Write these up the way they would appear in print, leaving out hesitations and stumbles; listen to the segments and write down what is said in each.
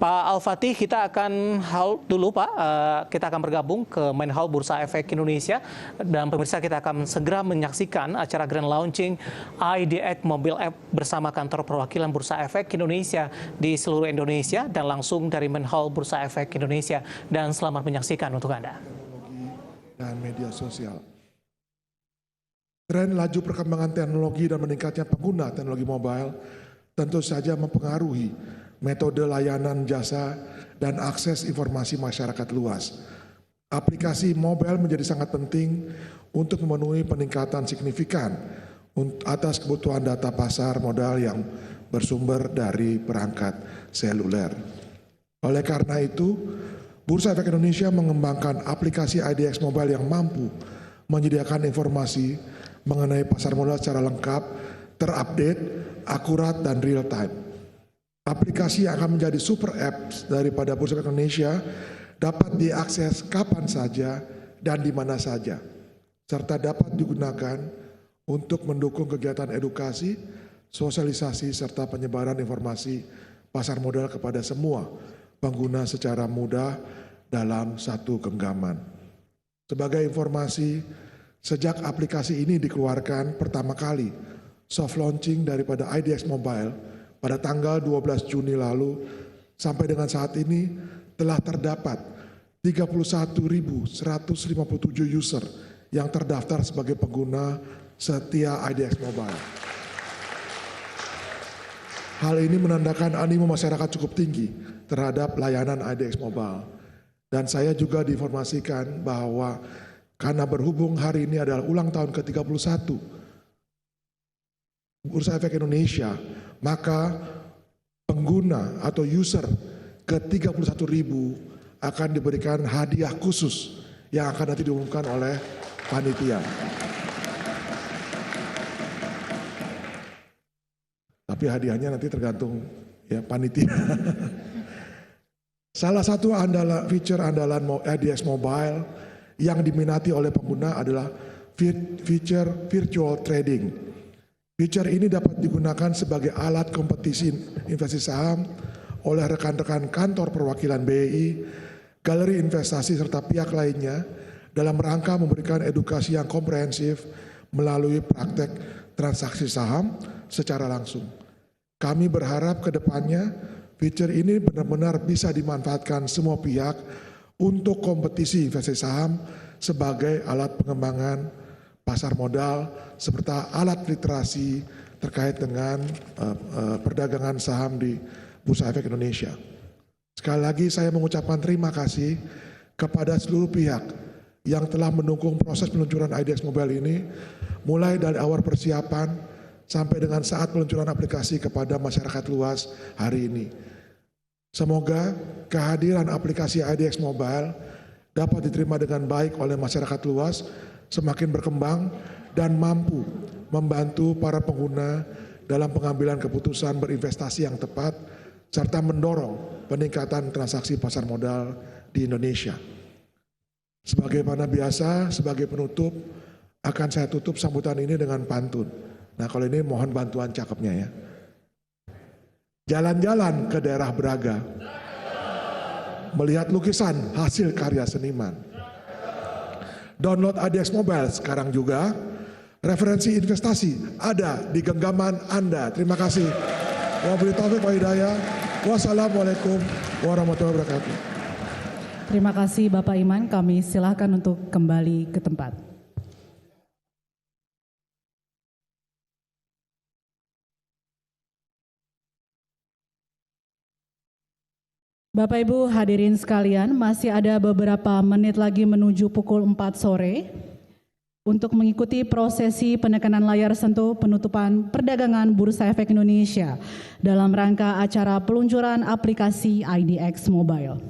Pak Al-Fatih, kita akan dulu Pak, kita akan bergabung ke Main Hall Bursa Efek Indonesia dan pemirsa kita akan segera menyaksikan acara grand launching IDX Mobile App bersama kantor perwakilan Bursa Efek Indonesia di seluruh Indonesia dan langsung dari Main Hall Bursa Efek Indonesia, dan selamat menyaksikan untuk Anda. Dan media sosial. Tren laju perkembangan teknologi dan meningkatnya pengguna teknologi mobile tentu saja mempengaruhi metode layanan jasa dan akses informasi masyarakat luas. Aplikasi mobile menjadi sangat penting untuk memenuhi peningkatan signifikan atas kebutuhan data pasar modal yang bersumber dari perangkat seluler. Oleh karena itu, Bursa Efek Indonesia mengembangkan aplikasi IDX Mobile yang mampu menyediakan informasi mengenai pasar modal secara lengkap, terupdate, akurat, dan real time. Aplikasi yang akan menjadi super apps daripada Bursa Efek Indonesia dapat diakses kapan saja dan di mana saja, serta dapat digunakan untuk mendukung kegiatan edukasi, sosialisasi, serta penyebaran informasi pasar modal kepada semua pengguna secara mudah dalam satu genggaman. Sebagai informasi, sejak aplikasi ini dikeluarkan pertama kali, soft launching daripada IDX Mobile pada tanggal 12 Juni lalu, sampai dengan saat ini telah terdapat 31.157 user yang terdaftar sebagai pengguna setia IDX Mobile. Hal ini menandakan animo masyarakat cukup tinggi terhadap layanan IDX Mobile. Dan saya juga diinformasikan bahwa karena berhubung hari ini adalah ulang tahun ke-31 Bursa Efek Indonesia, maka pengguna atau user ke-31.000 akan diberikan hadiah khusus yang akan nanti diumumkan oleh panitia. Tapi hadiahnya nanti tergantung ya panitia. Salah satu fitur andalan IDX Mobile yang diminati oleh pengguna adalah fitur virtual trading. Fitur ini dapat digunakan sebagai alat kompetisi investasi saham oleh rekan-rekan kantor perwakilan BI, galeri investasi serta pihak lainnya dalam rangka memberikan edukasi yang komprehensif melalui praktek transaksi saham secara langsung. Kami berharap ke depannya fitur ini benar-benar bisa dimanfaatkan semua pihak untuk kompetisi investasi saham sebagai alat pengembangan pasar modal serta alat literasi terkait dengan perdagangan saham di Bursa Efek Indonesia. Sekali lagi saya mengucapkan terima kasih kepada seluruh pihak yang telah mendukung proses peluncuran IDX Mobile ini, mulai dari awal persiapan sampai dengan saat peluncuran aplikasi kepada masyarakat luas hari ini. Semoga kehadiran aplikasi IDX Mobile dapat diterima dengan baik oleh masyarakat luas, semakin berkembang dan mampu membantu para pengguna dalam pengambilan keputusan berinvestasi yang tepat serta mendorong peningkatan transaksi pasar modal di Indonesia. Sebagaimana biasa, sebagai penutup akan saya tutup sambutan ini dengan pantun. Nah, kalau ini mohon bantuan cakepnya ya. Jalan-jalan ke daerah Braga, melihat lukisan hasil karya seniman. Download IDX Mobile sekarang juga. Referensi investasi ada di genggaman Anda. Terima kasih. Wabillahi taufiq wal hidayah. Wassalamualaikum warahmatullahi wabarakatuh. Terima kasih Bapak Iman. Kami silakan untuk kembali ke tempat. Bapak Ibu hadirin sekalian, masih ada beberapa menit lagi menuju pukul 4 sore untuk mengikuti prosesi penekanan layar sentuh penutupan perdagangan Bursa Efek Indonesia dalam rangka acara peluncuran aplikasi IDX Mobile.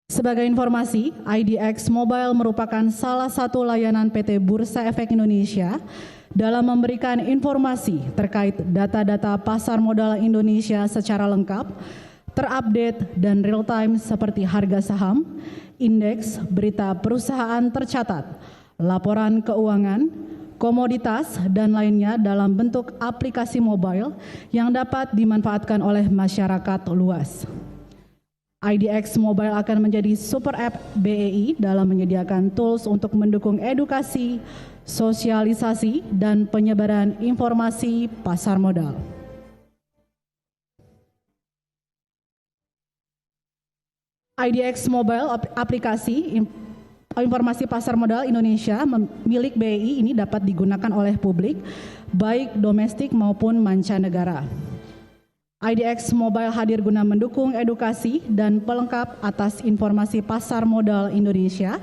Sebagai informasi, IDX Mobile merupakan salah satu layanan PT Bursa Efek Indonesia dalam memberikan informasi terkait data-data pasar modal Indonesia secara lengkap, terupdate dan real time seperti harga saham, indeks, berita perusahaan tercatat, laporan keuangan, komoditas, dan lainnya dalam bentuk aplikasi mobile yang dapat dimanfaatkan oleh masyarakat luas. IDX Mobile akan menjadi super app BEI dalam menyediakan tools untuk mendukung edukasi, sosialisasi, dan penyebaran informasi pasar modal. IDX Mobile aplikasi informasi pasar modal Indonesia milik BEI ini dapat digunakan oleh publik, baik domestik maupun mancanegara. IDX Mobile hadir guna mendukung edukasi dan pelengkap atas informasi pasar modal Indonesia,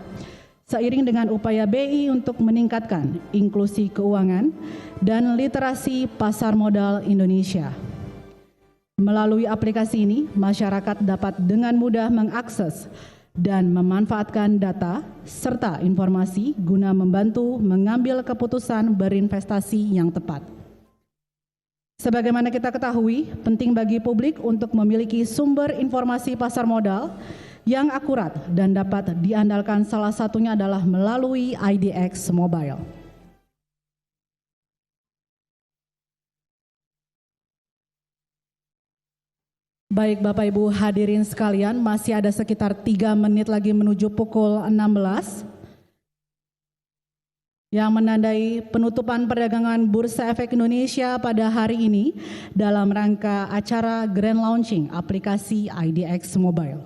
seiring dengan upaya BI untuk meningkatkan inklusi keuangan dan literasi pasar modal Indonesia. Melalui aplikasi ini, masyarakat dapat dengan mudah mengakses dan memanfaatkan data serta informasi guna membantu mengambil keputusan berinvestasi yang tepat. Sebagaimana kita ketahui, penting bagi publik untuk memiliki sumber informasi pasar modal yang akurat dan dapat diandalkan, salah satunya adalah melalui IDX Mobile. Baik Bapak Ibu hadirin sekalian, masih ada sekitar 3 menit lagi menuju pukul 16. Yang menandai penutupan perdagangan Bursa Efek Indonesia pada hari ini dalam rangka acara Grand Launching aplikasi IDX Mobile.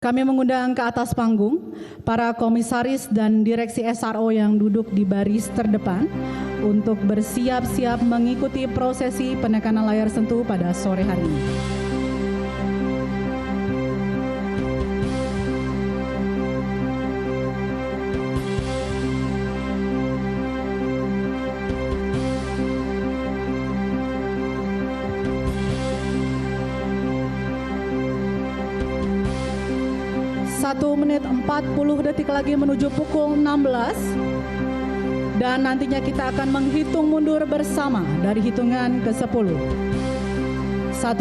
Kami mengundang ke atas panggung para komisaris dan direksi SRO yang duduk di baris terdepan untuk bersiap-siap mengikuti prosesi penekanan layar sentuh pada sore hari ini. Satu menit 40 detik lagi menuju pukul 16, dan nantinya kita akan menghitung mundur bersama dari hitungan ke-10. 1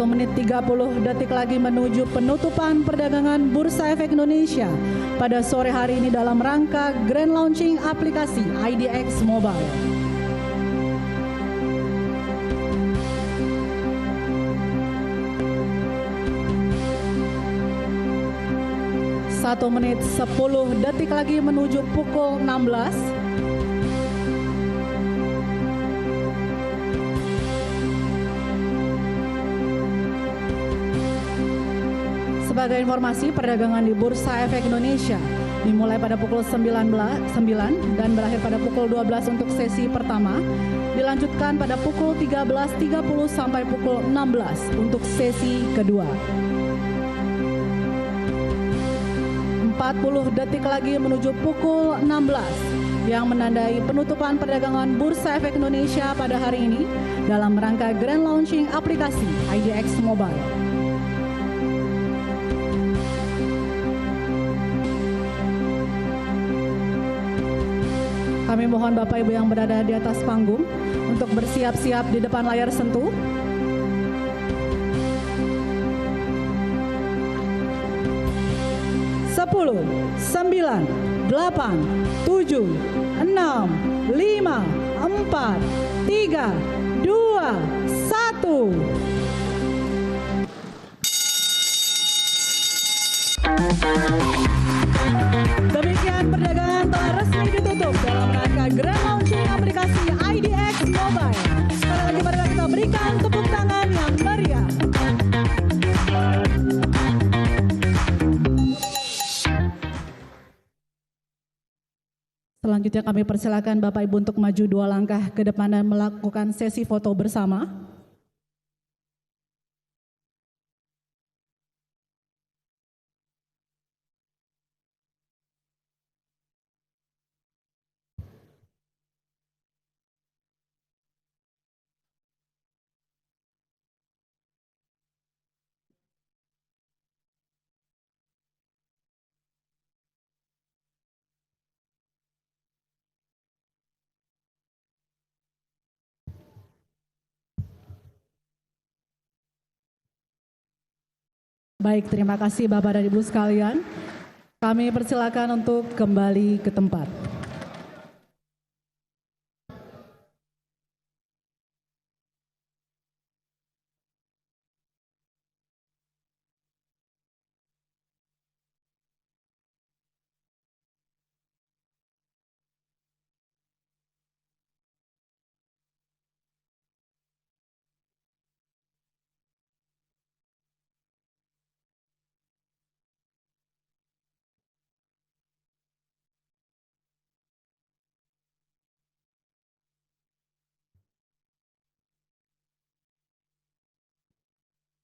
menit 30 detik lagi menuju penutupan perdagangan Bursa Efek Indonesia pada sore hari ini dalam rangka Grand Launching aplikasi IDX Mobile. 1 menit 10 detik lagi menuju pukul 16. Sebagai informasi, perdagangan di Bursa Efek Indonesia dimulai pada pukul 9 dan berakhir pada pukul 12 untuk sesi pertama, dilanjutkan pada pukul 13.30 sampai pukul 16 untuk sesi kedua. 40 detik lagi menuju pukul 16 yang menandai penutupan perdagangan Bursa Efek Indonesia pada hari ini dalam rangka Grand Launching aplikasi IDX Mobile. Kami mohon Bapak Ibu yang berada di atas panggung untuk bersiap-siap di depan layar sentuh. 10, 9, 8, 7, 6, 5, 4, 3, 2, 1. Demikian perdagangan telah resmi ditutup dalam rangka Grand Launching aplikasi IDX Mobile. Sekali lagi mari kita berikan tepuk tangan yang meriah. Selanjutnya kami persilakan Bapak Ibu untuk maju 2 langkah ke depan dan melakukan sesi foto bersama. Baik, terima kasih Bapak dan Ibu sekalian. Kami persilakan untuk kembali ke tempat.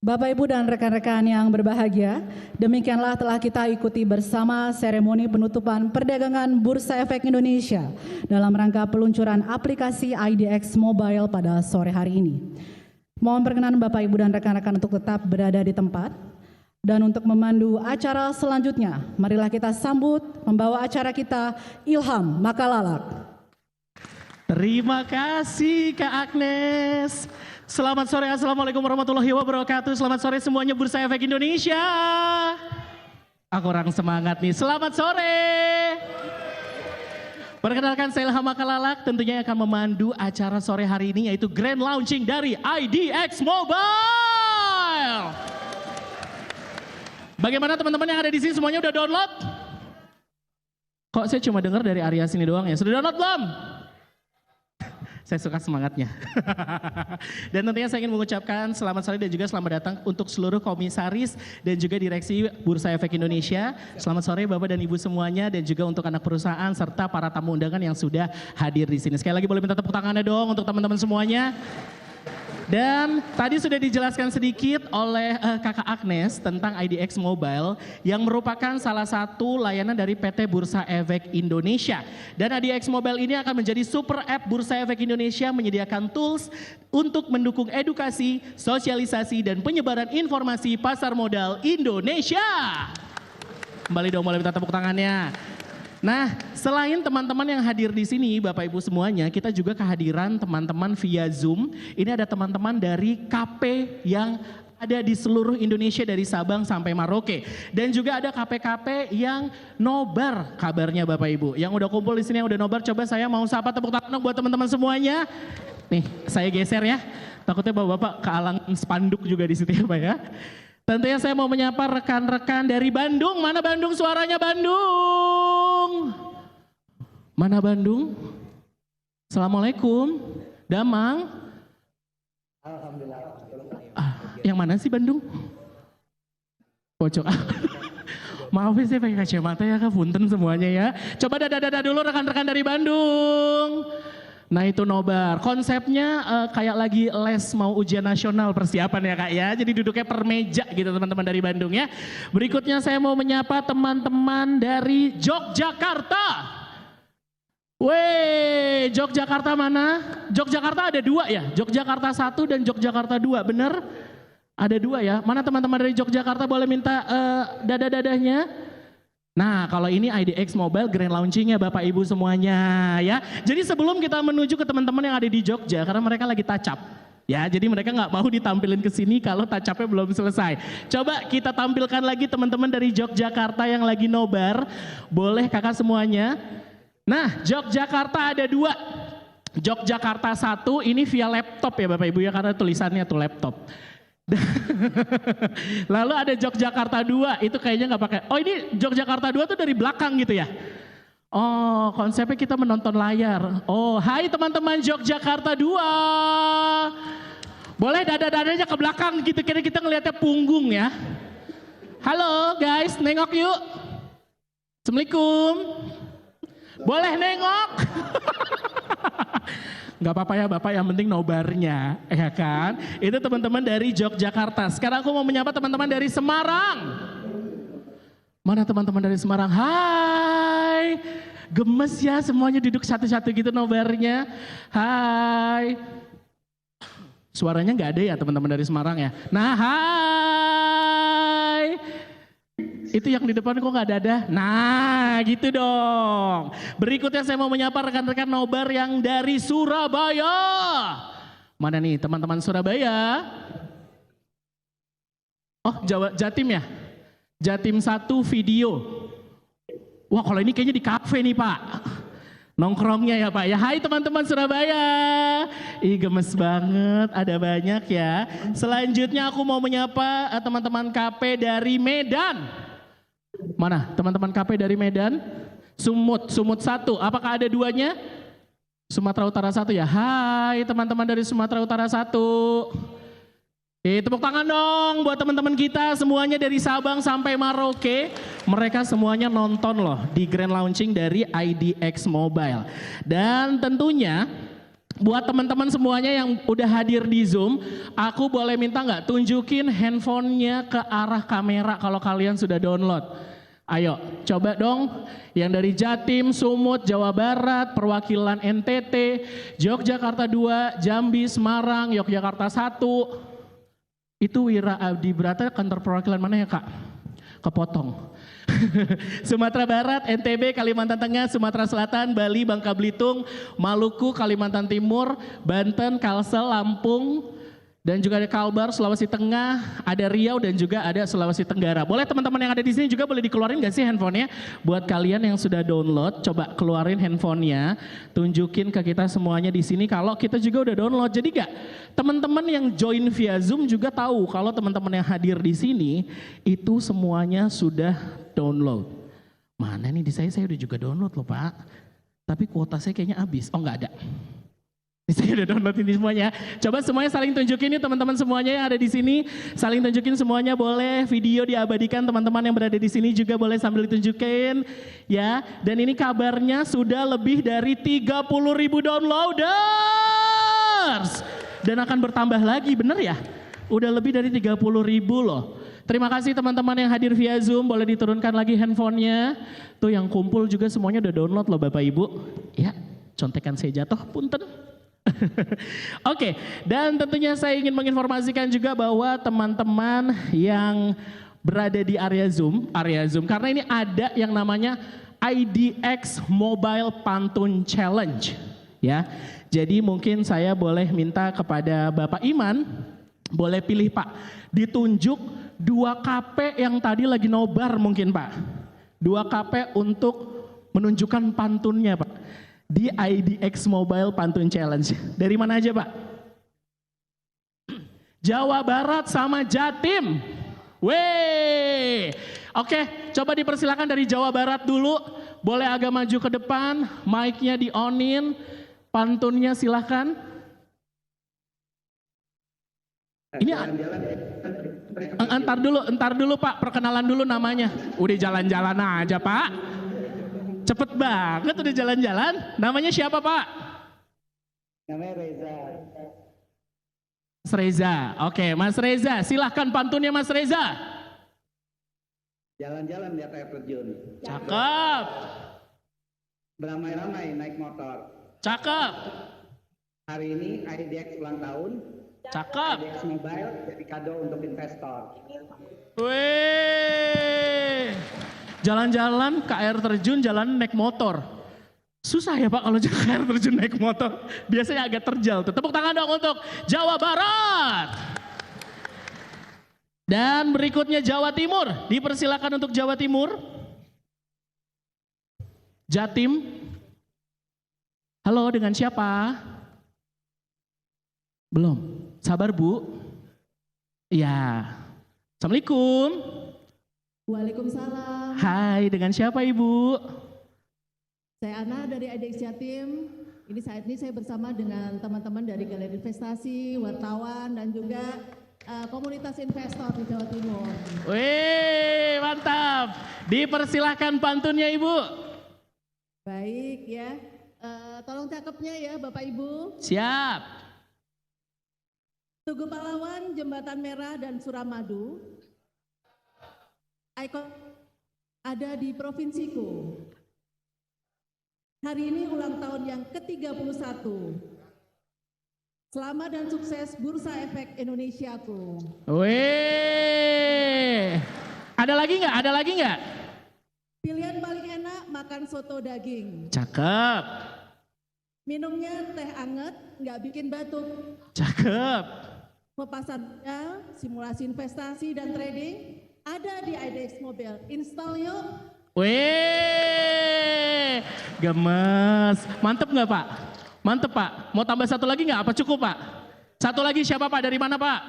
Bapak, Ibu, dan rekan-rekan yang berbahagia, demikianlah telah kita ikuti bersama seremoni penutupan perdagangan Bursa Efek Indonesia dalam rangka peluncuran aplikasi IDX Mobile pada sore hari ini. Mohon perkenan Bapak, Ibu, dan rekan-rekan untuk tetap berada di tempat. Dan untuk memandu acara selanjutnya, marilah kita sambut membawa acara kita Ilham Makalalak. Terima kasih Kak Agnes. Selamat sore, Assalamualaikum warahmatullahi wabarakatuh. Selamat sore semuanya Bursa Efek Indonesia. Aku orang semangat nih, selamat sore. Perkenalkan saya Ilham Makalalak, tentunya akan memandu acara sore hari ini yaitu grand launching dari IDX Mobile. Bagaimana teman-teman yang ada di sini semuanya udah download? Kok saya cuma dengar dari area sini doang ya? Sudah download belum? Saya suka semangatnya. Dan tentunya saya ingin mengucapkan selamat sore dan juga selamat datang untuk seluruh komisaris dan juga direksi Bursa Efek Indonesia. Selamat sore Bapak dan Ibu semuanya dan juga untuk anak perusahaan serta para tamu undangan yang sudah hadir di sini. Sekali lagi boleh minta tepuk tangannya dong untuk teman-teman semuanya. Dan tadi sudah dijelaskan sedikit oleh Kakak Agnes tentang IDX Mobile yang merupakan salah satu layanan dari PT Bursa Efek Indonesia. Dan IDX Mobile ini akan menjadi super app Bursa Efek Indonesia menyediakan tools untuk mendukung edukasi, sosialisasi, dan penyebaran informasi pasar modal Indonesia. Kembali dong, boleh minta tepuk tangannya. Nah, selain teman-teman yang hadir di sini, Bapak Ibu semuanya, kita juga kehadiran teman-teman via Zoom. Ini ada teman-teman dari KP yang ada di seluruh Indonesia dari Sabang sampai Merauke. Dan juga ada KP-KP yang nobar kabarnya Bapak Ibu. Yang udah kumpul di sini, yang udah nobar, coba saya mau sapa tepuk tangan buat teman-teman semuanya. Nih, saya geser ya. Takutnya Bapak-Bapak kealangan spanduk juga di situ ya Pak ya. Tentunya saya mau menyapa rekan-rekan dari Bandung. Mana Bandung suaranya Bandung? Mana Bandung? Assalamualaikum. Damang. Alhamdulillah. Yang mana sih Bandung? Pojok. Maaf ya saya pakai kacamata ya Kak, punten semuanya ya. Coba dada-dada dulu rekan-rekan dari Bandung. Nah itu nobar, konsepnya kayak lagi les mau ujian nasional persiapan ya Kak ya. Jadi duduknya per meja gitu teman-teman dari Bandung ya. Berikutnya saya mau menyapa teman-teman dari Yogyakarta. Weh, Yogyakarta mana? Yogyakarta ada dua ya, Yogyakarta 1 dan Yogyakarta 2, bener? Ada dua ya, mana teman-teman dari Yogyakarta boleh minta dada-dadanya? Nah kalau ini IDX Mobile Grand Launching ya Bapak Ibu semuanya ya. Jadi sebelum kita menuju ke teman-teman yang ada di Jogja karena mereka lagi touch up. Ya jadi mereka nggak mau ditampilin ke sini kalau touch up-nya belum selesai. Coba kita tampilkan lagi teman-teman dari Yogyakarta yang lagi nobar. Boleh kakak semuanya. Nah Yogyakarta ada dua. Yogyakarta 1 ini via laptop ya Bapak Ibu ya karena tulisannya tuh laptop. Lalu ada Yogyakarta 2 itu kayaknya nggak pakai. Oh ini Yogyakarta 2 tuh dari belakang gitu ya. Oh konsepnya kita menonton layar. Oh hai teman-teman Yogyakarta 2. Boleh dada-dadanya ke belakang gitu kira kita ngelihatnya punggung ya. Halo guys nengok yuk. Assalamualaikum. Boleh nengok. Gak apa-apa ya Bapak, yang penting nobarnya, ya kan? Itu teman-teman dari Yogyakarta. Sekarang aku mau menyapa teman-teman dari Semarang. Mana teman-teman dari Semarang? Hai, gemes ya semuanya duduk satu-satu gitu nobarnya. Hai. Suaranya gak ada ya teman-teman dari Semarang ya? Nah hai. Itu yang di depan kok gak ada? Nah gitu dong. Berikutnya saya mau menyapa rekan-rekan nobar yang dari Surabaya. Mana nih teman-teman Surabaya? Oh Jatim ya? Jatim 1 video. Wah kalau ini kayaknya di kafe nih Pak. Nongkrongnya ya Pak ya. Hai teman-teman Surabaya. Ih gemes banget, ada banyak ya. Selanjutnya aku mau menyapa teman-teman KP dari Medan. Mana teman-teman KP dari Medan? Sumut 1. Apakah ada duanya? Sumatera Utara 1 ya. Hai teman-teman dari Sumatera Utara 1. Tepuk tangan dong buat teman-teman kita semuanya dari Sabang sampai Merauke. Mereka semuanya nonton loh di grand launching dari IDX Mobile. Dan tentunya buat teman-teman semuanya yang udah hadir di Zoom, aku boleh minta nggak tunjukin handphonenya ke arah kamera kalau kalian sudah download. Ayo coba dong yang dari Jatim, Sumut, Jawa Barat, perwakilan NTT, Yogyakarta 2, Jambi, Semarang, Yogyakarta 1. Itu Wira Abdi Brata kantor perwakilan mana ya Kak? Kepotong. Sumatera Barat, NTB, Kalimantan Tengah, Sumatera Selatan, Bali, Bangka Belitung, Maluku, Kalimantan Timur, Banten, Kalsel, Lampung, dan juga ada Kalbar, Sulawesi Tengah, ada Riau dan juga ada Sulawesi Tenggara. Boleh teman-teman yang ada di sini juga boleh dikeluarin gak sih handphonenya? Buat kalian yang sudah download, coba keluarin handphonenya, tunjukin ke kita semuanya di sini kalau kita juga udah download. Jadi gak teman-teman yang join via Zoom juga tahu kalau teman-teman yang hadir di sini itu semuanya sudah download. Mana nih di saya udah juga download loh Pak. Tapi kuota saya kayaknya habis. Oh nggak ada. Saya udah download ini semuanya. Coba semuanya saling tunjukin nih teman-teman semuanya yang ada di sini. Saling tunjukin semuanya boleh. Video diabadikan teman-teman yang berada di sini juga boleh sambil ditunjukin. Ya, dan ini kabarnya sudah lebih dari 30.000 downloaders. Dan akan bertambah lagi, bener ya? Udah lebih dari 30.000 loh. Terima kasih teman-teman yang hadir via Zoom. Boleh diturunkan lagi handphonenya. Tuh yang kumpul juga semuanya udah download loh Bapak Ibu. Ya, contekan saya jatuh, punten. Oke, dan tentunya saya ingin menginformasikan juga bahwa teman-teman yang berada di area Zoom, karena ini ada yang namanya IDX Mobile Pantun Challenge, ya. Jadi mungkin saya boleh minta kepada Bapak Iman, boleh pilih Pak, ditunjuk 2 KP yang tadi lagi nobar mungkin Pak, 2 KP untuk menunjukkan pantunnya Pak. Di IDX Mobile Pantun Challenge. Dari mana aja Pak? Jawa Barat sama Jatim. Weh. Oke, coba dipersilakan dari Jawa Barat dulu. Boleh agak maju ke depan, mic-nya di-on-in, pantunnya silahkan. Ini entar dulu Pak, perkenalan dulu namanya. Udah jalan-jalan aja Pak. Cepet banget udah jalan-jalan. Namanya siapa Pak? Namanya Reza. Mas Reza. Oke, Mas Reza. Silahkan pantunnya Mas Reza. Jalan-jalan lihat air terjun. Cakep. Beramai-ramai naik motor. Cakep. Hari ini IDX ulang tahun. Cakep. IDX Mobile jadi kado untuk investor. Wih. Jalan-jalan ke air terjun, jalan naik motor. Susah ya Pak kalau ke air terjun naik motor. Biasanya agak terjal. Tepuk tangan dong untuk Jawa Barat. Dan berikutnya Jawa Timur. Dipersilakan untuk Jawa Timur. Jatim. Halo, dengan siapa? Belum. Sabar Bu. Iya. Assalamualaikum. Waalaikumsalam. Hai, dengan siapa Ibu? Saya Ana dari IDX Jatim. Saat ini saya bersama dengan teman-teman dari Galeri Investasi, wartawan, dan juga komunitas investor di Jawa Timur. Wih, mantap. Dipersilahkan pantunnya Ibu. Baik ya, tolong cakepnya ya Bapak Ibu. Siap. Tugu Pahlawan, Jembatan Merah, dan Suramadu. Ikon ada di provinsiku. Hari ini ulang tahun yang ke-31. Selamat dan sukses Bursa Efek Indonesiaku. Wih. Ada lagi nggak? Ada lagi nggak? Pilihan paling enak makan soto daging. Cakep. Minumnya teh anget, nggak bikin batuk. Cakep. Pepasannya simulasi investasi dan trading ada di IDX Mobile. Install yuk. Weh, gemes. Mantep nggak Pak? Mantep Pak. Mau tambah satu lagi nggak? Apa cukup Pak? Satu lagi siapa Pak? Dari mana Pak?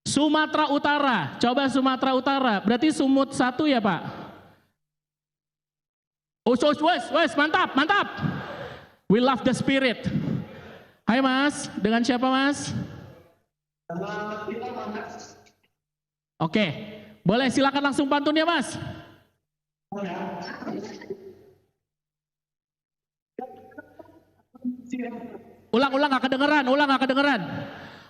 Sumatera Utara. Coba Sumatera Utara. Berarti Sumut 1 ya Pak? Wes, mantap, mantap. We love the spirit. Hai Mas, dengan siapa Mas? Oke, boleh silakan langsung pantun ya Mas. Ulang nggak kedengeran,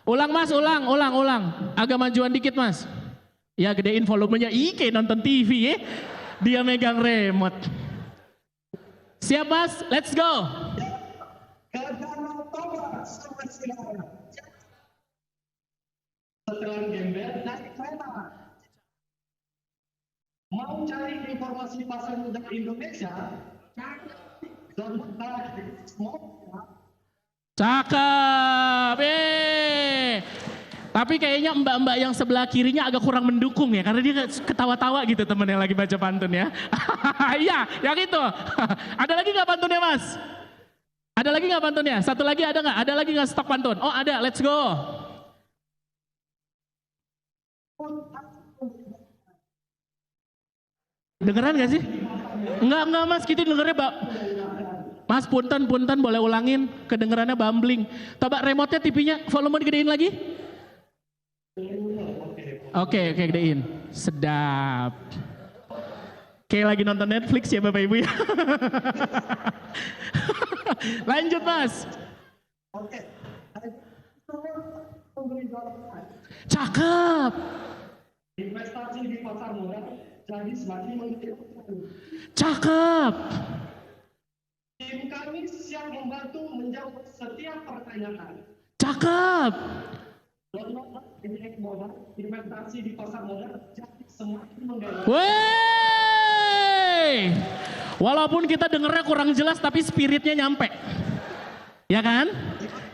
Ulang Mas, ulang. Agak majuan dikit Mas. Ya gedein volumenya, kayak nonton TV ya. Dia megang remote. Siap Mas, let's go. Setelan gembel naik kereta. Mau cari informasi pasar modal Indonesia, Cakep. Tapi kayaknya mbak-mbak yang sebelah kirinya agak kurang mendukung ya, karena dia ketawa-tawa gitu temen yang lagi baca pantun ya. Iya, yang itu. Ada lagi nggak pantunnya Mas? Ada lagi nggak pantunnya? Satu lagi ada nggak? Ada lagi nggak stok pantun? Oh ada, let's go. Dengeran gak sih? Enggak Mas, kita dengernya Mas punten boleh ulangin, kedengerannya bumbling. Coba remote-nya TV-nya volume digedein lagi. Oke, gedein. Sedap. Kayak lagi nonton Netflix ya Bapak Ibu ya. Lanjut Mas. Cakep. investasi di pasar modal jadi semakin meningkat. Cakep. Tim kami siap membantu menjawab setiap pertanyaan. Cakep. Investasi di pasar modal jadi semakin meningkat. Wey. Walaupun kita dengernya kurang jelas tapi spiritnya nyampe. Ya kan?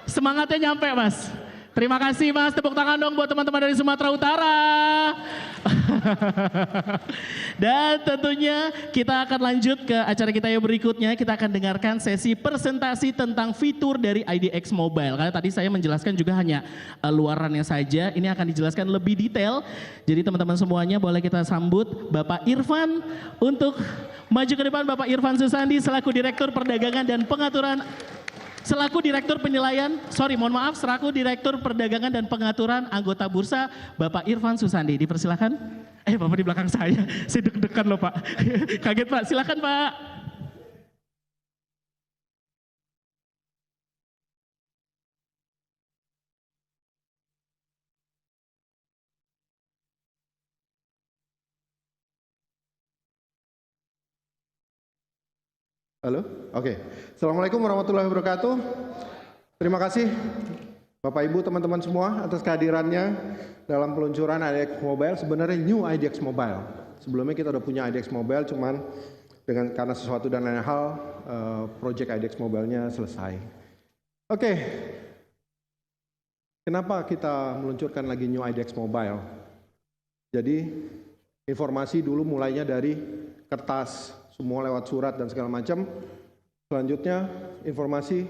Semangatnya nyampe Mas. Terima kasih Mas, tepuk tangan dong buat teman-teman dari Sumatera Utara. Dan tentunya kita akan lanjut ke acara kita yang berikutnya. Kita akan dengarkan sesi presentasi tentang fitur dari IDX Mobile. Karena tadi saya menjelaskan juga hanya luarannya saja. Ini akan dijelaskan lebih detail. Jadi teman-teman semuanya boleh kita sambut Bapak Irfan untuk maju ke depan. Bapak Irfan Susandi selaku Direktur Perdagangan dan Pengaturan selaku Direktur Perdagangan dan Pengaturan Anggota Bursa, Bapak Irfan Susandi. Dipersilakan. Bapak di belakang saya deg-degan loh Pak. Kaget Pak, silakan Pak. Halo, oke. Assalamualaikum warahmatullahi wabarakatuh. Terima kasih Bapak Ibu teman-teman semua atas kehadirannya dalam peluncuran IDX Mobile. Sebenarnya new IDX Mobile. Sebelumnya kita udah punya IDX Mobile, cuman karena sesuatu dan lain hal, project IDX Mobile-nya selesai. Oke. Kenapa kita meluncurkan lagi new IDX Mobile? Jadi informasi dulu mulainya dari kertas, semua lewat surat dan segala macam. Selanjutnya informasi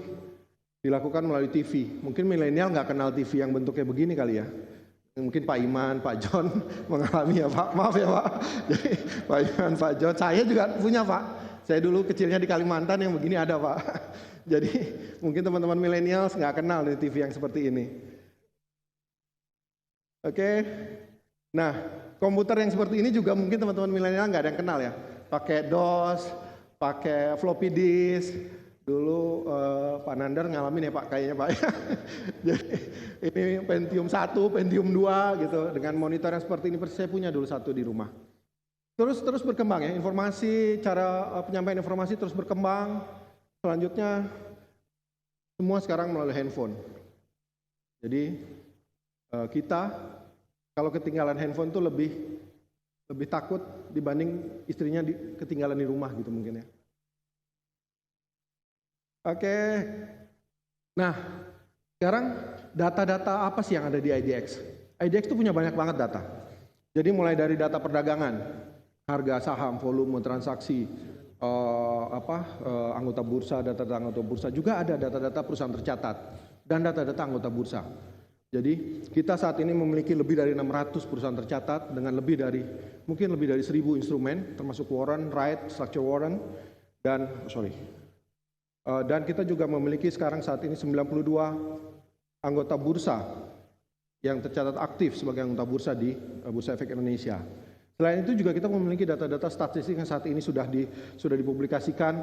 dilakukan melalui TV. Mungkin milenial nggak kenal TV yang bentuknya begini kali ya. Mungkin Pak Iman, Pak John mengalami ya Pak. Maaf ya Pak. Jadi Pak Iman, Pak John, saya juga punya Pak. Saya dulu kecilnya di Kalimantan yang begini ada Pak. Jadi mungkin teman-teman milenial nggak kenal nih TV yang seperti ini. Oke. Nah, komputer yang seperti ini juga mungkin teman-teman milenial nggak ada yang kenal ya. Pakai DOS, pakai floppy disk. Dulu Pak Nandar ngalamin ya Pak kayaknya Pak. Jadi ini Pentium 1, Pentium 2 gitu dengan monitor yang seperti ini. Saya punya dulu satu di rumah. Terus berkembang ya, informasi, cara penyampaian informasi terus berkembang. Selanjutnya semua sekarang melalui handphone. Jadi kita kalau ketinggalan handphone tuh lebih takut dibanding istrinya ketinggalan di rumah gitu mungkin ya. Oke. Nah, sekarang data-data apa sih yang ada di IDX? IDX itu punya banyak banget data. Jadi mulai dari data perdagangan. harga saham, volume transaksi, anggota bursa, data-data anggota bursa, juga ada data-data perusahaan tercatat dan data-data anggota bursa. Jadi kita saat ini memiliki lebih dari 600 perusahaan tercatat dengan mungkin lebih dari 1000 instrumen, termasuk warrant, right, structure warrant, dan kita juga memiliki sekarang saat ini 92 anggota bursa yang tercatat aktif sebagai anggota bursa di Bursa Efek Indonesia. Selain itu juga kita memiliki data-data statistik yang saat ini sudah dipublikasikan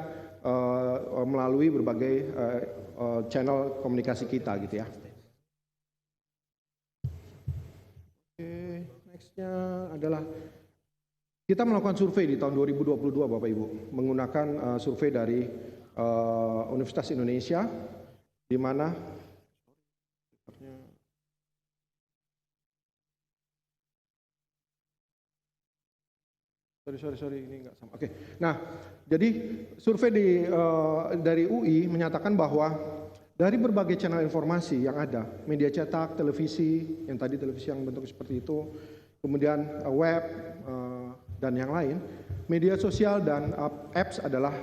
melalui berbagai channel komunikasi kita gitu ya. Oke, nextnya adalah kita melakukan survei di tahun 2022 Bapak Ibu menggunakan survei dari Universitas Indonesia di mana Sorry, ini enggak sama. Oke. Nah, jadi survei dari UI menyatakan bahwa dari berbagai channel informasi yang ada, media cetak, televisi, yang tadi televisi yang bentuk seperti itu, kemudian web dan yang lain, media sosial dan apps adalah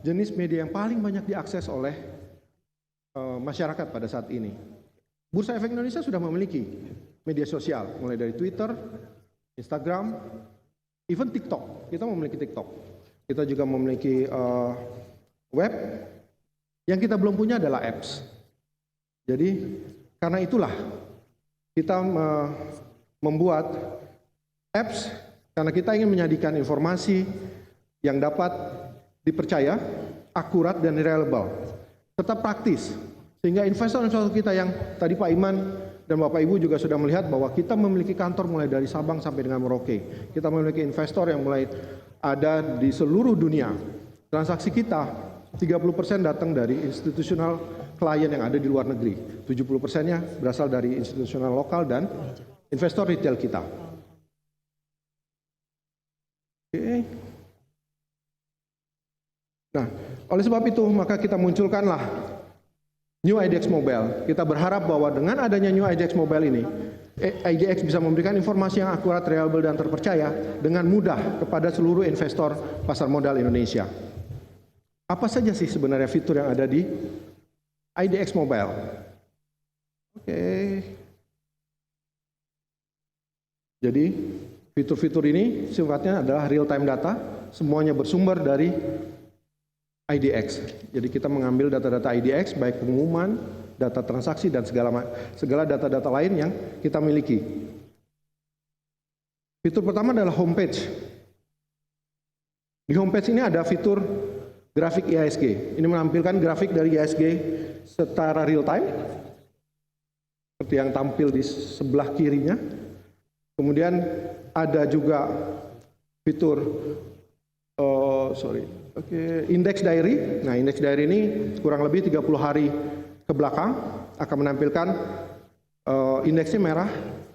jenis media yang paling banyak diakses oleh masyarakat pada saat ini. Bursa Efek Indonesia sudah memiliki media sosial, mulai dari Twitter, Instagram, even TikTok. Kita memiliki TikTok. Kita juga memiliki web. Yang kita belum punya adalah apps. Jadi karena itulah kita membuat apps karena kita ingin menyajikan informasi yang dapat dipercaya, akurat dan reliable, tetap praktis. Sehingga investor-investor kita yang tadi Pak Iman dan Bapak Ibu juga sudah melihat bahwa kita memiliki kantor mulai dari Sabang sampai dengan Merauke. Kita memiliki investor yang mulai ada di seluruh dunia. Transaksi kita 30% datang dari institusional klien yang ada di luar negeri. 70%-nya berasal dari institusional lokal dan investor retail kita. Oke. Nah, oleh sebab itu maka kita munculkanlah New IDX Mobile. Kita berharap bahwa dengan adanya New IDX Mobile ini, IDX bisa memberikan informasi yang akurat, reliable dan terpercaya dengan mudah kepada seluruh investor pasar modal Indonesia. Apa saja sih sebenarnya fitur yang ada di IDX Mobile? Oke. Jadi fitur-fitur ini sifatnya adalah real time data, semuanya bersumber dari IDX. Jadi kita mengambil data-data IDX, baik pengumuman, data transaksi dan segala data-data lain yang kita miliki. Fitur pertama adalah homepage. Di homepage ini ada fitur grafik IHSG. Ini menampilkan grafik dari IHSG secara real time, seperti yang tampil di sebelah kirinya. Kemudian ada juga fitur index diary. Nah, index diary ini kurang lebih 30 hari ke belakang akan menampilkan indeksnya merah,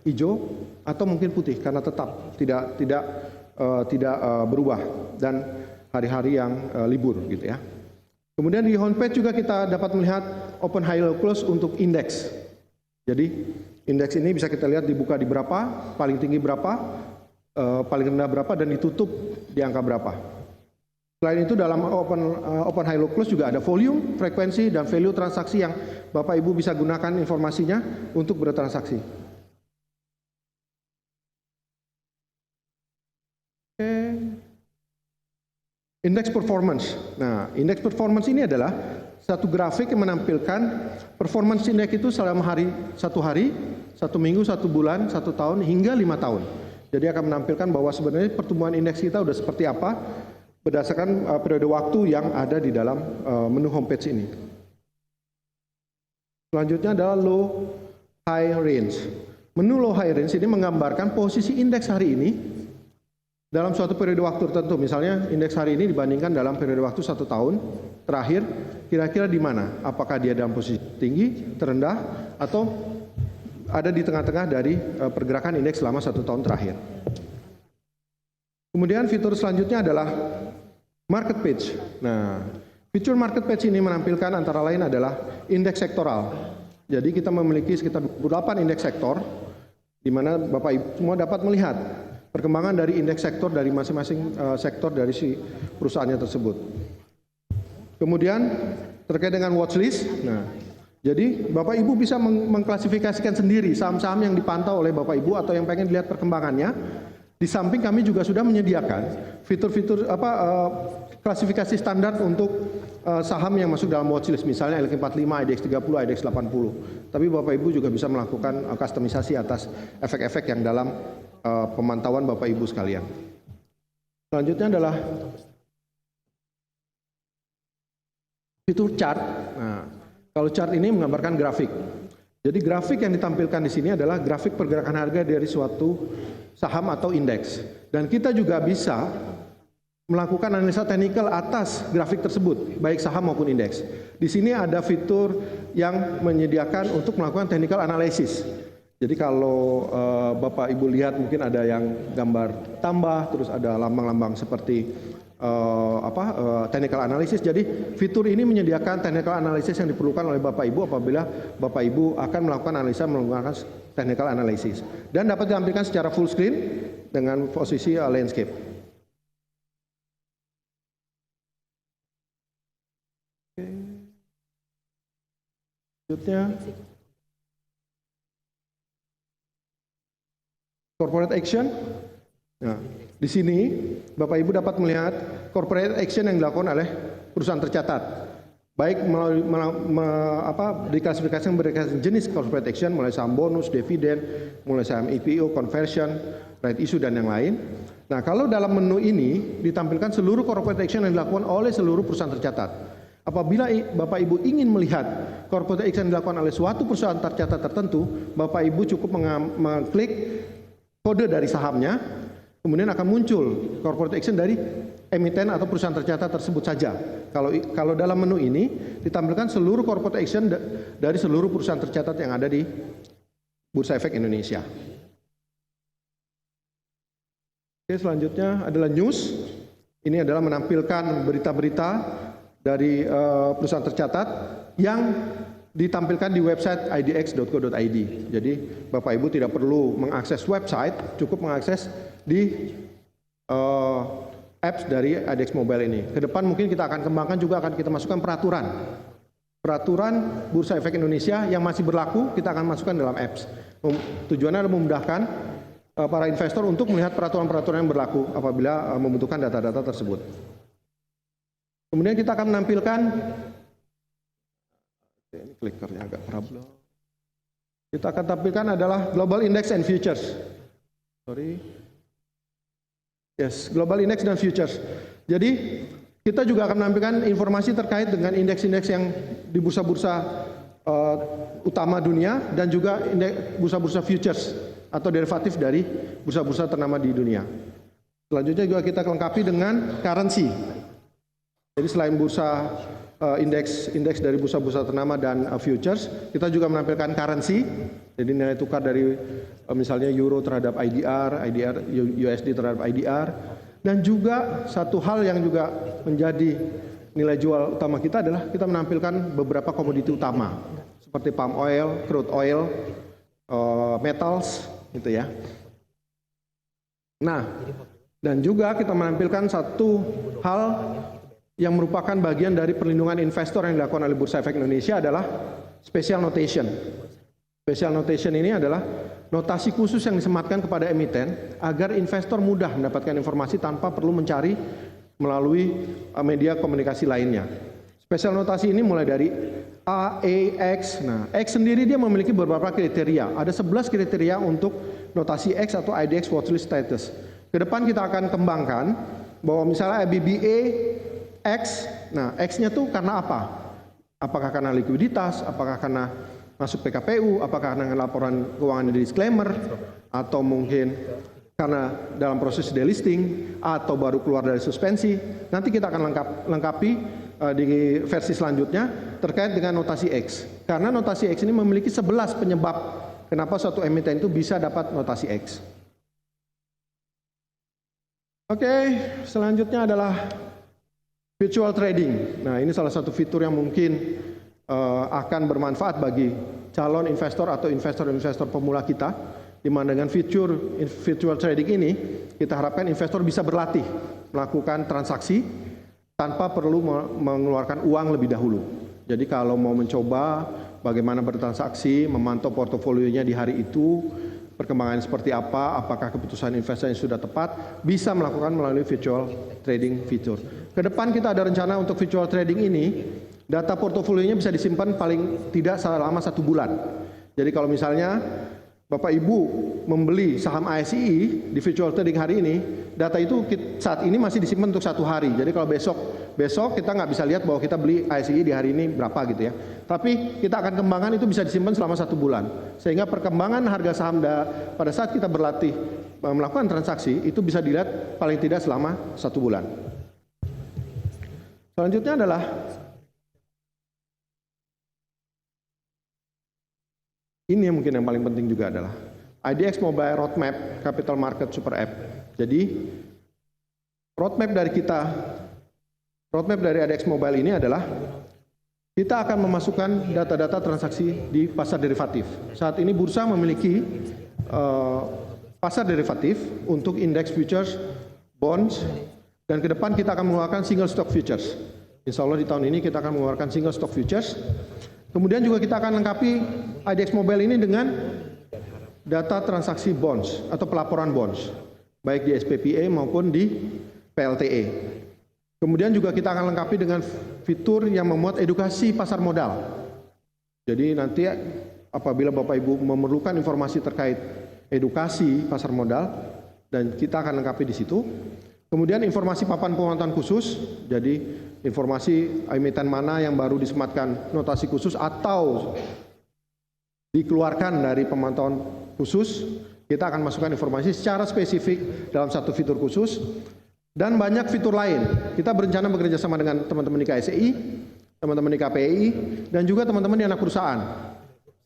hijau, atau mungkin putih karena tetap tidak berubah dan hari-hari yang libur gitu ya. Kemudian di homepage juga kita dapat melihat open, high, low, close untuk indeks. Jadi indeks ini bisa kita lihat dibuka di berapa, paling tinggi berapa, paling rendah berapa, dan ditutup di angka berapa. Selain itu dalam open, high, low, close juga ada volume, frekuensi, dan value transaksi yang Bapak Ibu bisa gunakan informasinya untuk bertransaksi. Oke. Indeks performance. Nah, indeks performance ini adalah satu grafik yang menampilkan performance indeks itu selama satu hari, 1 minggu, 1 bulan, 1 tahun, hingga 5 tahun. Jadi akan menampilkan bahwa sebenarnya pertumbuhan indeks kita udah seperti apa berdasarkan periode waktu yang ada di dalam menu homepage ini. Selanjutnya adalah low high range. Menu low high range ini menggambarkan posisi indeks hari ini dalam suatu periode waktu tertentu. Misalnya indeks hari ini dibandingkan dalam periode waktu 1 tahun terakhir, kira-kira di mana? Apakah dia dalam posisi tinggi, terendah, atau ada di tengah-tengah dari pergerakan indeks selama 1 tahun terakhir. Kemudian fitur selanjutnya adalah market page. Nah, fitur market page ini menampilkan antara lain adalah indeks sektoral. Jadi kita memiliki sekitar 28 indeks sektor, di mana Bapak Ibu semua dapat melihat perkembangan dari indeks sektor dari masing-masing sektor dari si perusahaannya tersebut. Kemudian terkait dengan watchlist, nah jadi Bapak Ibu bisa mengklasifikasikan sendiri saham-saham yang dipantau oleh Bapak Ibu atau yang pengen lihat perkembangannya. Di samping kami juga sudah menyediakan fitur-fitur klasifikasi standar untuk saham yang masuk dalam watchlist, misalnya LQ45, IDX 30, IDX 80. Tapi Bapak Ibu juga bisa melakukan kustomisasi atas efek-efek yang dalam pemantauan Bapak Ibu sekalian. Selanjutnya adalah fitur chart. Nah, kalau chart ini menggambarkan grafik. Jadi grafik yang ditampilkan di sini adalah grafik pergerakan harga dari suatu saham atau indeks. Dan kita juga bisa melakukan analisa teknikal atas grafik tersebut, baik saham maupun indeks. Di sini ada fitur yang menyediakan untuk melakukan technical analysis. Jadi kalau Bapak Ibu lihat mungkin ada yang gambar tambah, terus ada lambang-lambang seperti technical analysis. Jadi fitur ini menyediakan technical analysis yang diperlukan oleh Bapak Ibu apabila Bapak Ibu akan melakukan analisa menggunakan technical analysis. Dan dapat ditampilkan secara full screen dengan posisi landscape. Selanjutnya corporate action. Nah, di sini Bapak Ibu dapat melihat corporate action yang dilakukan oleh perusahaan tercatat, baik melalui diklasifikasi berdasarkan jenis corporate action, mulai saham bonus, dividen, mulai saham IPO, conversion, right issue dan yang lain. Nah, kalau dalam menu ini ditampilkan seluruh corporate action yang dilakukan oleh seluruh perusahaan tercatat. Apabila Bapak Ibu ingin melihat corporate action yang dilakukan oleh suatu perusahaan tercatat tertentu, Bapak Ibu cukup mengklik kode dari sahamnya, kemudian akan muncul corporate action dari emiten atau perusahaan tercatat tersebut saja. Kalau dalam menu ini ditampilkan seluruh corporate action dari seluruh perusahaan tercatat yang ada di Bursa Efek Indonesia. Oke, selanjutnya adalah news. Ini adalah menampilkan berita-berita dari perusahaan tercatat yang ditampilkan di website idx.co.id. Jadi Bapak Ibu tidak perlu mengakses website, cukup mengakses di apps dari IDX Mobile ini. Kedepan mungkin kita akan kembangkan juga akan kita masukkan peraturan Bursa Efek Indonesia yang masih berlaku kita akan masukkan dalam apps. Tujuannya adalah memudahkan para investor untuk melihat peraturan-peraturan yang berlaku apabila membutuhkan data-data tersebut. Kemudian kita akan menampilkan, ini klikernya agak problem. Kita akan tampilkan adalah Global Index and Futures. Yes, Global Index dan Futures. Jadi kita juga akan menampilkan informasi terkait dengan indeks-indeks yang di bursa-bursa utama dunia dan juga bursa-bursa futures atau derivatif dari bursa-bursa ternama di dunia. Selanjutnya juga kita lengkapi dengan currency. Jadi selain bursa indeks dari bursa-bursa ternama dan futures, kita juga menampilkan currency. Jadi nilai tukar dari misalnya euro terhadap IDR, USD terhadap IDR, dan juga satu hal yang juga menjadi nilai jual utama kita adalah kita menampilkan beberapa komoditi utama seperti palm oil, crude oil, metals, gitu ya. Nah, dan juga kita menampilkan satu hal yang merupakan bagian dari perlindungan investor yang dilakukan oleh Bursa Efek Indonesia adalah special notation. Special notation ini adalah notasi khusus yang disematkan kepada emiten agar investor mudah mendapatkan informasi tanpa perlu mencari melalui media komunikasi lainnya. Special notasi ini mulai dari A, E, X. Nah, X sendiri dia memiliki beberapa kriteria. Ada 11 kriteria untuk notasi X atau IDX Watchlist Status. Kedepan kita akan kembangkan bahwa misalnya BBA X, nah X-nya tuh karena apa? Apakah karena likuiditas, apakah karena masuk PKPU, apakah karena laporan keuangan di disclaimer, atau mungkin karena dalam proses delisting, atau baru keluar dari suspensi. Nanti kita akan lengkapi di versi selanjutnya terkait dengan notasi X. Karena notasi X ini memiliki 11 penyebab kenapa suatu emiten itu bisa dapat notasi X. Oke, selanjutnya adalah virtual trading. Nah, ini salah satu fitur yang mungkin akan bermanfaat bagi calon investor atau investor-investor pemula kita Di mana dengan virtual trading ini, kita harapkan investor bisa berlatih melakukan transaksi tanpa perlu mengeluarkan uang lebih dahulu. Jadi kalau mau mencoba bagaimana bertransaksi, memantau portofolionya di hari itu, perkembangan seperti apa, apakah keputusan investasi sudah tepat, bisa melakukan melalui virtual trading fitur. Kedepan kita ada rencana untuk virtual trading ini, data portofolionya bisa disimpan paling tidak selama 1 bulan. Jadi kalau misalnya Bapak Ibu membeli saham ASI di virtual trading hari ini, data itu saat ini masih disimpan untuk 1 hari. Jadi kalau besok kita nggak bisa lihat bahwa kita beli ASI di hari ini berapa gitu ya. Tapi kita akan kembangkan itu bisa disimpan selama 1 bulan. Sehingga perkembangan harga saham pada saat kita berlatih melakukan transaksi itu bisa dilihat paling tidak selama 1 bulan. Selanjutnya adalah ini yang mungkin yang paling penting juga adalah IDX Mobile Roadmap Capital Market Super App. Jadi roadmap dari IDX Mobile ini adalah kita akan memasukkan data-data transaksi di pasar derivatif. Saat ini bursa memiliki pasar derivatif untuk indeks futures, bonds, dan ke depan kita akan mengeluarkan single stock futures. Insya Allah di tahun ini kita akan mengeluarkan single stock futures. Kemudian juga kita akan lengkapi IDX Mobile ini dengan data transaksi bonds atau pelaporan bonds, baik di SPPA maupun di PLTE. Kemudian juga kita akan lengkapi dengan fitur yang memuat edukasi pasar modal. Jadi nanti apabila Bapak Ibu memerlukan informasi terkait edukasi pasar modal, dan kita akan lengkapi di situ. Kemudian informasi papan pemantauan khusus, jadi informasi emiten mana yang baru disematkan notasi khusus atau dikeluarkan dari pemantauan khusus, kita akan masukkan informasi secara spesifik dalam satu fitur khusus, dan banyak fitur lain. Kita berencana bekerja sama dengan teman-teman di KSEI, teman-teman di KPI, dan juga teman-teman di anak perusahaan.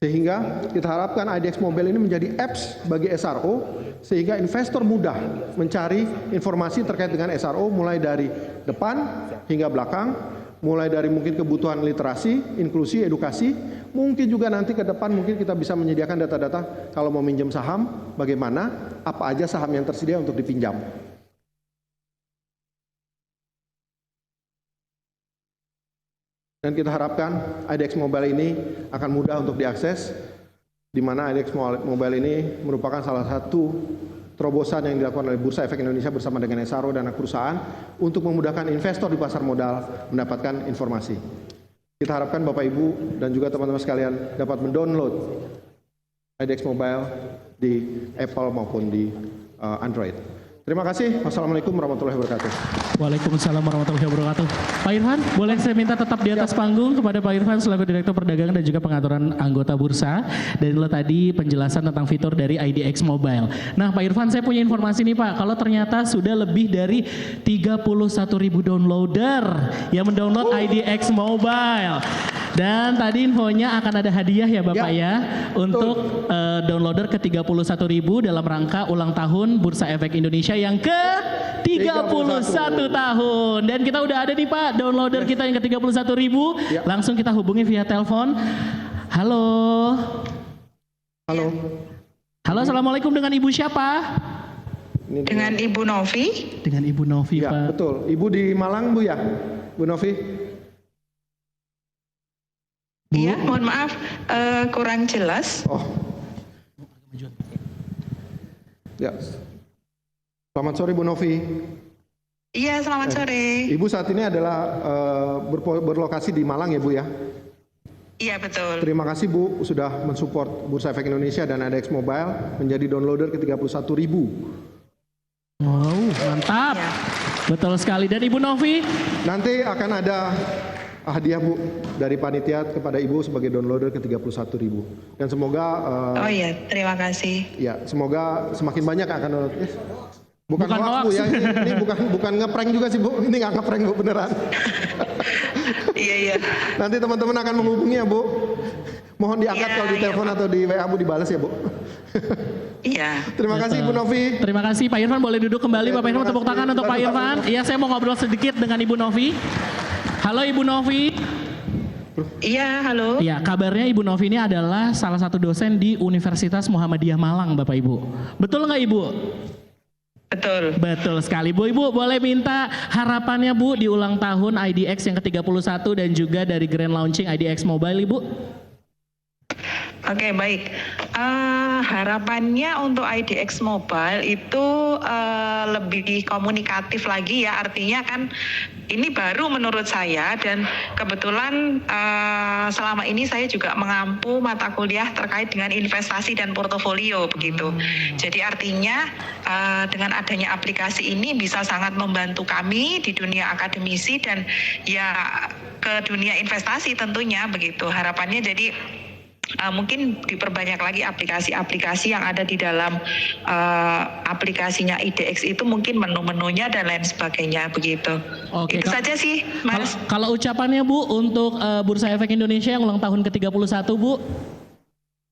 Sehingga kita harapkan IDX Mobile ini menjadi apps bagi SRO, sehingga investor mudah mencari informasi terkait dengan SRO mulai dari depan hingga belakang, mulai dari mungkin kebutuhan literasi, inklusi, edukasi, mungkin juga nanti ke depan mungkin kita bisa menyediakan data-data kalau mau minjem saham, bagaimana, apa aja saham yang tersedia untuk dipinjam. Dan kita harapkan IDX Mobile ini akan mudah untuk diakses, di mana IDX Mobile ini merupakan salah satu terobosan yang dilakukan oleh Bursa Efek Indonesia bersama dengan SRO dan anak perusahaan untuk memudahkan investor di pasar modal mendapatkan informasi. Kita harapkan Bapak Ibu dan juga teman-teman sekalian dapat mendownload IDX Mobile di Apple maupun di Android. Terima kasih. Wassalamualaikum warahmatullahi wabarakatuh. Waalaikumsalam warahmatullahi wabarakatuh. Pak Irfan, boleh saya minta tetap di atas panggung kepada Pak Irfan selaku Direktur Perdagangan dan juga Pengaturan Anggota Bursa. Dan lo tadi penjelasan tentang fitur dari IDX Mobile. Nah Pak Irfan, saya punya informasi nih Pak, kalau ternyata sudah lebih dari 31.000 downloader yang mendownload IDX Mobile. Dan tadi infonya akan ada hadiah ya Bapak ya untuk downloader ke 31.000 dalam rangka ulang tahun Bursa Efek Indonesia yang ke 31 tahun. Dan kita udah ada nih Pak downloader kita yang ke 31.000. Langsung kita hubungi via telepon. Halo. Halo. Halo, assalamualaikum, dengan Ibu siapa? Dengan Ibu Novi. Dengan Ibu Novi Ya, Pak. betul. Ibu di Malang Bu ya, Bu Novi? Iya, mohon maaf kurang jelas. Oh. Ya. Selamat sore Bu Novi. Iya, selamat sore. Ibu saat ini adalah berlokasi di Malang ya Bu ya? Iya, betul. Terima kasih Bu sudah mensupport Bursa Efek Indonesia dan IDX Mobile menjadi downloader ke 31.000. Wow, mantap. Ya. Betul sekali. Dan Ibu Novi? Nanti akan ada hadiah Bu dari panitia kepada Ibu sebagai downloader ke 31.000. Dan semoga Oh iya, terima kasih. ya, semoga semakin banyak akan download. Bukan hoax Bu hoax. ya, ini bukan ngeprank juga sih Bu. Ini nggak ngeprank Bu, beneran. Iya. Nanti teman-teman akan menghubungi ya Bu. Mohon diangkat Iya, kalau di iya, telepon Pak. atau di WA Bu dibalas ya Bu. Iya. Terima kasih Bu Novi. Terima kasih Pak Irfan, boleh duduk kembali. Oke, Bapak Irfan, terima tepuk kasih. tangan untuk Pak Terima Irfan. kasih. Iya, saya mau ngobrol sedikit dengan Ibu Novi. Halo Ibu Novi. Iya, halo. Iya, kabarnya Ibu Novi ini adalah salah satu dosen di Universitas Muhammadiyah Malang, Bapak Ibu. Betul nggak Ibu? Betul. Betul sekali. Bu, Ibu boleh minta harapannya Bu di ulang tahun IDX yang ke-31 dan juga dari grand launching IDX Mobile, Ibu? Oke, baik. Harapannya untuk IDX Mobile itu lebih komunikatif lagi ya. Artinya kan ini baru menurut saya dan kebetulan selama ini saya juga mengampu mata kuliah terkait dengan investasi dan portofolio begitu. Jadi artinya dengan adanya aplikasi ini bisa sangat membantu kami di dunia akademisi dan ya ke dunia investasi tentunya begitu. Harapannya jadi mungkin diperbanyak lagi aplikasi-aplikasi yang ada di dalam aplikasinya IDX itu, mungkin menu-menunya dan lain sebagainya begitu. Oke, Itu saja sih, Mas. Kalau ucapannya Bu untuk Bursa Efek Indonesia yang ulang tahun ke-31, Bu.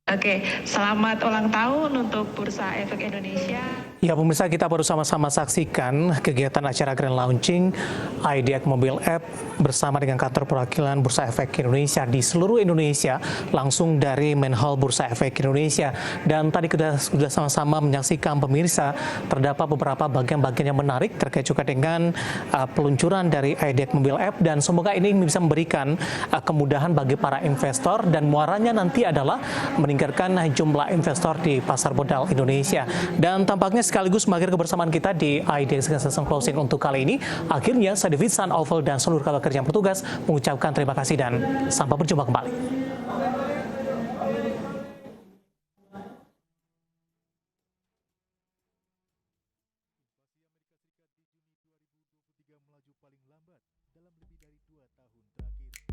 Oke, selamat ulang tahun untuk Bursa Efek Indonesia. Ya pemirsa, kita baru sama-sama saksikan kegiatan acara grand launching IDX Mobile App bersama dengan kantor perwakilan Bursa Efek Indonesia di seluruh Indonesia langsung dari Main Hall Bursa Efek Indonesia. Dan tadi kita sudah sama-sama menyaksikan pemirsa terdapat beberapa bagian-bagian yang menarik terkait juga dengan peluncuran dari IDX Mobile App, dan semoga ini bisa memberikan kemudahan bagi para investor dan muaranya nanti adalah meningkatkan jumlah investor di pasar modal Indonesia. Dan tampaknya sekaligus mengakhiri kebersamaan kita di IDX Session Closing untuk kali ini. Akhirnya saya David San Oval dan seluruh rekan kerja yang bertugas mengucapkan terima kasih dan sampai berjumpa kembali. melaju paling lambat dalam lebih dari 2 tahun terakhir.